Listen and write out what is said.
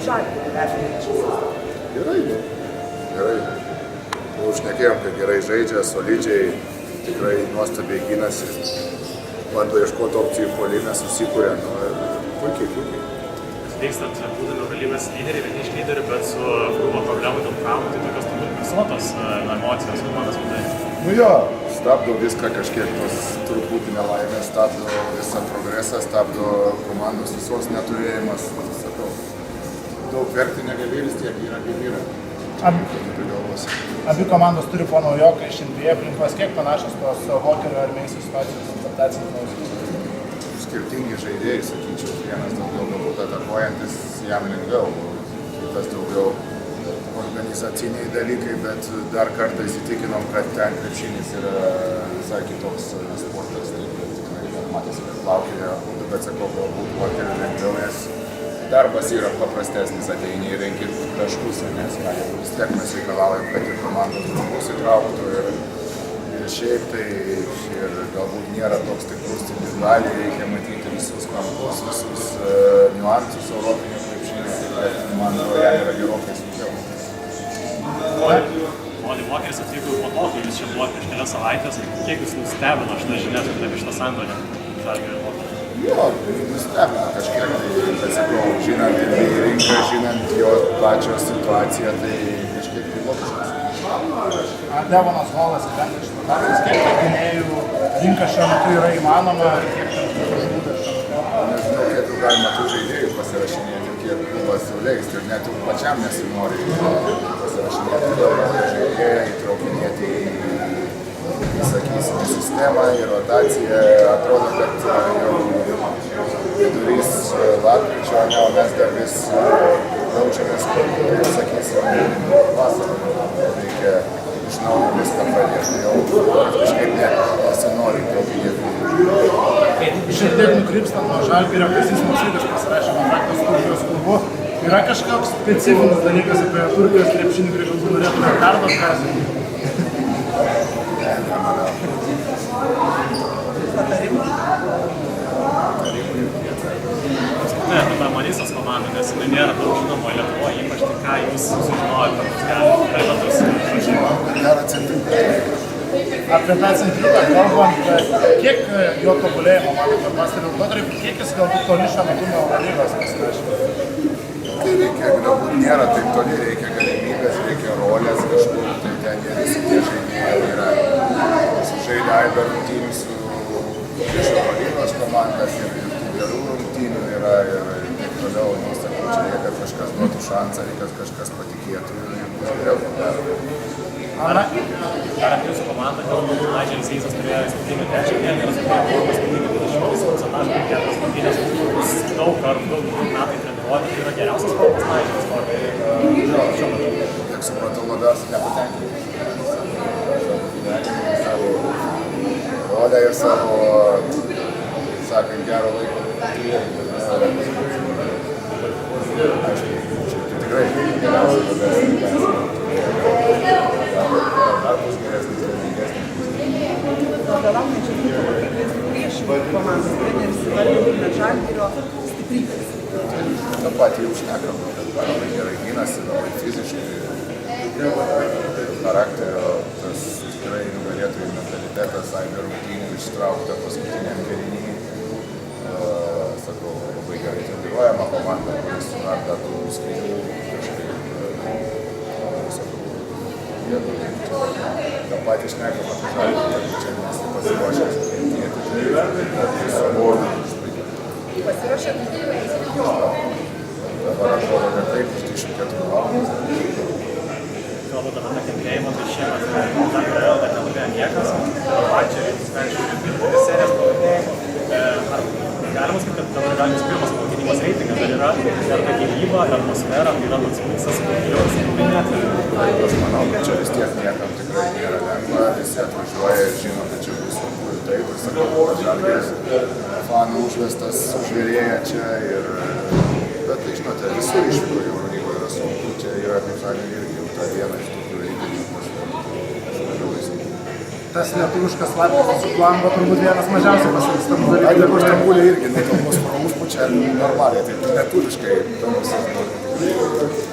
Žalgirį vertinti? Gerai. Šnekėjom, kad gerai žaidžia, solidžiai, tikrai nuostabiai gynasi, bando ieškoti opcijų puolime, susikūrė, puikiai. Vykstant, būdami Eurolygos lyderiai, vieni iš lyderių, bet su klubo problemų dėl traumų, tai tokios turbūt visuotos emocijos komandos viduje. Stabdo viską kažkiek, tos truputį nelaimės, stabdo visą progresą, stabdo komandos visos neturėjimas, sakau. Daug verti negali, vis tiek yra kaip yra. Abi komandos turi po naujoką iš NBA aplinkos, kiek panašios tos Walkerio ar Meisų situacijos adaptacijos? Skirtingi žaidėjai, sakyčiau, vienas daugiau galbūt atakuojantis, jam lengviau, kitas daugiau organizaciniai dalykai, bet dar kartą įsitikinom, kad ten krepšinis yra visai kitoks sportas, tai tikrai matėsi, kad plaukė, bet sakau, galbūt Walkerio lengviau, nes darbas yra paprastesnis, ateini ir renki taškus, nes vis tiek mes reikalaujam, kad ir komandos draugus įtrauktų ir šiaip tai ir galbūt nėra toks stiprus individualiai, reikia matyti visus kampus, visus niuansus europinio krepšinio, bet man atrodo, jam yra gerokai sunkiau. Molly Walkeris atvyko po to, kai jūs čia buvo prieš kelias savaitės, kiek jūs nustebino šitą žinias apie šitą sandorį Žalgirio Walkerio? Nustebino kažkiek, tai sakau, žinant ir rinką, žinant jo pačią situaciją, tai kažkiek tai logiškas. Devonas Holas krenta iš rotacijos, kiek gynėjų rinka šiuo metu yra įmanoma, kiek žūda šiuo metu? Nežinau, kiek galima tų žaidėjų pasirašinėti, kiek klubas jau leis ir net jau pačiam nesinori pasirašinėti žaidėjai, įtraukinėti į, sakysime, sistemą, į rotaciją. Atrodo, kad jau vidurys lapkričio, o mes dar vis jaučiamės, sakysime, vasarą. Reikia iš naujo viską pradėti, jau kažkaip nesinori įtraukinėti. Šiek tiek nukrypstant nuo Žalgirio, Kazys Maksvydas pasirašė kontraktą su Turkijos klubu. Yra kažkoks specifinis dalykas apie Turkijos krepšinį, kurį galbūt norėtume perduoti Kazį? Nemanau. Apskritai apie tą Marisas komandą, nes jinai nėra daug žinoma Lietuvoje, ypač tai ką jūs sužinojate, kad galėtus prašymą. Nėra centriuką. Apie tą centriuką kalbant, kiek jo tobulėjimo matote per pastarąjį laikotarpį, kiek jis galbūt toli šiuo metu nuo Eurolygos pasirašė? Tai reikia, galbūt nėra taip toli, reikia galimybės, reikia rolės kažkur, tai ten jie visi tie žaidėjai yra sužaidę aibę rungtynių su prieš Eurolygos komandas ir tų gerų rungtynių yra ir taip toliau, nesakau, čia reikia, kad kažkas duotų šansą, reikia, kad kažkas patikėtų ir bus geriau padaro. Ar apie jūsų komandą, galbūt Naigelis Eisas turėjo įspūdingą trečią dieną ir suturėjo įspūdingą 20% 4 rungtynės, daug kartų, daug metai treniruoti, tai yra geriausias sportas Naigelis sportai šiuo metu. Kiek supratau, labiausiai nepatenkinti savo gyvenimą, savo rolę ir savo, sakant, gero laiko turėjimą. Aišku, čia tikrai geriausiai labiausiai. Dar bus geresnis, laimingesnis. Atrodo, laukiančių priešininkų komandos treneris įvardino Žalgirio stiprybės. tą patį jau šnekam, kad labai gerai gynasi, labai fiziškai, charakterio, tas tikrai nugalėtojų mentalitetas, aibė rungtynių ištraukta paskutiniam kėliny. Sakau, labai gerai treniruojama komanda, kuris suranda tų skaičių kažkaip, sakau, tą patį šnekam apie Žalgirį, čia mes pasiruošę skaitinėti, tai savo Pasiruošėt? Dabar atrodo, kad taip, iš 24 valandas. Kalbant apie tą kentėjimą, tai šiemet dar praėjo, dar nenuėjo niekas. Pačią reikia serijas pavadinėjimų. Ar galima sakyti, kad dabar galimas pirmas gynymas reitingas, ar yra ir ta gynyba, ir atmosfera, yra toks miksas, kurios įminėti? Aš manau, kad čia vis tiek niekam tikrai nėra lengva, visi atvažiuoja ir žino, kad čia bus sunku ir taip, ir sakau, kad Žalgiris fanų užvestas sužvėrėja čia ir... Bet tai žinote, visur iš tikrųjų Eurolygoje yra sunku, čia yra kaip Žalgiris irgi jau ta viena iš tokių reitingų. Tas lietuviškas latvis su Flambo turbūt vienas mažiausiai pasirinkstamų dalykų. Dabar Stambulė irgi, tai kalbos pro užpučia normaliai, tai lietuviškai, Thank you.